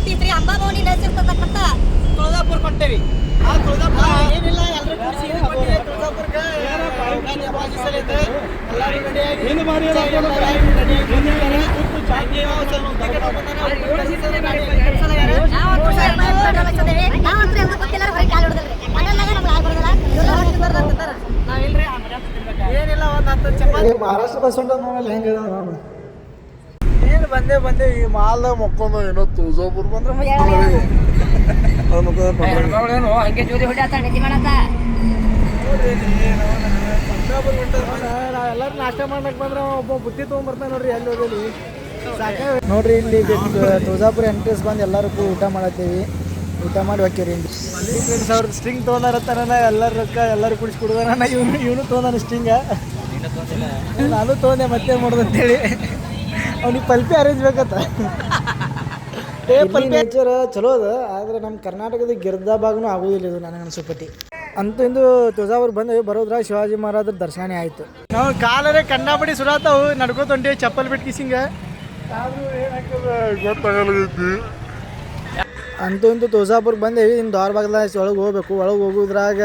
ಶಕ್ತಿ ಶ್ರೀ ಅಂಬಾಭವಾನಿ ನೆಲೆಸಿರ್ತಕ್ಕಂಥ ತುಳಜಾಪುರಕ್ಕೆ ಹೊಂಟೇವಿ. ಆ ತುಳಜಾಪುರ ಏನಿಲ್ಲ, ಎಲ್ಲರೂ ಕೂಡಿಸಿ ತುಳಜಾಪುರಕ್ಕೆ ಏನಿಲ್ಲ ಒಂದು 10 ಚಪಾತಿ ಮಹಾರಾಷ್ಟ್ರ ಬಸ್ ಹೊಂಟ ನೋಡಲ್ಲ ಹೆಂಗ ಏನು ಬಂದೆ ಈ ಮಾಲ್ದಾಗ ಮಕ್ಕೊಂಡು ಏನೋ ತುಳಜಾಪುರ ಬಂದ್ರೆ ಹಂಗೆ ಜೋಡಿ ಹೊಡ್ಯಾತ ನಿಧಿ ಮಾಡತ್ತ. ನಾವೆಲ್ಲರೂ ನಾಷ್ಟ ಮಾಡಕ್ ಬಂದ್ರೆ ಒಬ್ಬ ಬುತ್ತಿ ತೊಗೊಂಡ್ಬರ್ತಾನೆ ನೋಡ್ರಿ. ಎಲ್ಲಿ ಹೋಗಲಿ ಸಾಕ ನೋಡ್ರಿ. ಇಲ್ಲಿ ತುಳಜಾಪುರ ಎಂಟ್ರೆನ್ಸ್ ಬಂದು ಎಲ್ಲರೂ ಕೂಡ ಊಟ ಮಾಡತ್ತೀವಿ. ಊಟ ಮಾಡಿ ಹೋಗ್ತೀವ್ರಿ. ಫ್ರೆಂಡ್ಸ್ ಅವ್ರದ್ದು ಸ್ಟ್ರಿಂಗ್ ತೊಗೊಂಡಾರತ್ತಾನ. ಎಲ್ಲರ ರೊಕ್ಕ ಎಲ್ಲರೂ ಕುಡಿಸಿ ಕುಡ್ದಾನ. ಇವನು ತೊಗೊಂಡಾನ ಸ್ಟ್ರಿಂಗ. ನಾನು ತೊಗೊಂಡೆ ಮತ್ತೆ ಮಾಡೋದು ಅಂತೇಳಿ. ಅವ್ನಿಗೆ ಪಲ್ಪಿ ಅರೇಂಜ್ ಬೇಕತ್ತ. ನೇಚರ್ ಚಲೋ ಅದ, ಆದ್ರೆ ನಮ್ಮ ಕರ್ನಾಟಕದ ಗಿರ್ದಾ ಭಾಗನೂ ಆಗೋದಿಲ್ಲ ಇದು ನನಗೆ ಅನ್ಸೋಪಟ್ಟಿ. ಅಂತೂ ಇಂದು ತುಳಜಾಪುರ ಬಂದು ಬರೋದ್ರ ಶಿವಾಜಿ ಮಹಾರಾಜರ ದರ್ಶನ ಆಯಿತು. ನಾವು ಕಾಲರೇ ಕಂಡಾಪಡಿ ಸುರಾತಾವು ನಡ್ಕೋತ ಹೊಂಟೇವಿ ಚಪ್ಪಲ್ ಬಿಟ್ಟು ಕಿಸಿಂಗ. ಗೊತ್ತಾಗಲ್ಲೈತಿ. ಅಂತೂ ಇಂತೂ ತುಳಜಾಪುರಕ್ಕೆ ಬಂದೇವಿ. ಇನ್ನು ದ್ವಾರ ಬಾಗ್ಲ ಒಳಗೆ ಹೋಗ್ಬೇಕು. ಒಳಗೆ ಹೋಗೋದ್ರಾಗ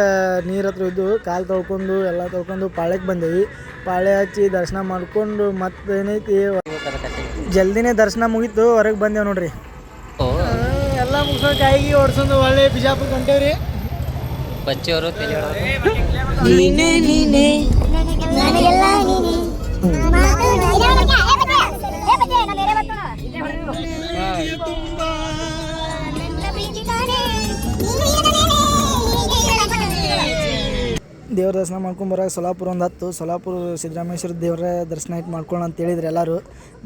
ನೀರು ಹತ್ರ ಇದ್ದು ಕಾಲು ತೊಳ್ಕೊಂಡು ಎಲ್ಲ ತೊಳ್ಕೊಂಡು ಪಾಳ್ಯಕ್ಕೆ ಬಂದೇವಿ. ಪಾಳ್ಯ ಹಚ್ಚಿ ದರ್ಶನ ಮಾಡ್ಕೊಂಡು ಮತ್ತೆ ಏನೈತಿ ಜಲ್ದಿನೇ ದರ್ಶನ ಮುಗೀತು. ಹೊರಗೆ ಬಂದೇವು ನೋಡ್ರಿ. ಎಲ್ಲ ಮುಗಿಸೋ ಕಾಯಿಗೆ ಓಡಿಸೋದು ಒಳ್ಳೆ ಬಿಜಾಪುರಕ್ಕೆ ಹೊಂಟೇವ್ರಿ. ಬಚ್ಚವರು ನೀನೇ ನೀನೇ ದೇವ್ರ ದರ್ಶನ ಮಾಡ್ಕೊಂಬರಾಗ ಸೊಲಾಪುರ ಒಂದು ಹತ್ತು. ಸೊಲಾಪುರ ಸಿದ್ದರಾಮೇಶ್ವರ ದೇವರ ದರ್ಶನ ಇಟ್ಟು ಮಾಡ್ಕೊಳ್ಳೋ ಅಂತ ಹೇಳಿದ್ರು ಎಲ್ಲರೂ.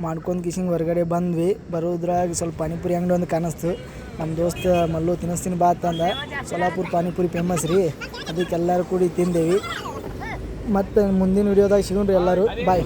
ಮಾಡ್ಕೊಂಡು ಕಿಶಿಂಗ್ ಹೊರಗಡೆ ಬಂದ್ವಿ. ಬರೋದ್ರಾಗ ಸ್ವಲ್ಪ ಪಾನಿಪುರಿ ಅಂಗಡಿ ಒಂದು ಕಾಣಿಸ್ತು. ನಮ್ಮ ದೋಸ್ತ ಮಲ್ಲು ತಿನ್ನಿಸ್ತೀನಿ ಬಾ ಅಂತಂದ. ಸೊಲಾಪುರ ಪಾನಿಪುರಿ ಫೇಮಸ್ ರೀ. ಅದಕ್ಕೆ ಎಲ್ಲರೂ ಕೂಡಿ ತಿಂದೇವಿ. ಮತ್ತು ಮುಂದಿನ ವಿಡಿಯೋದಾಗ ಸಿಗೋಣ್ರಿ ಎಲ್ಲರೂ. ಬಾಯ್.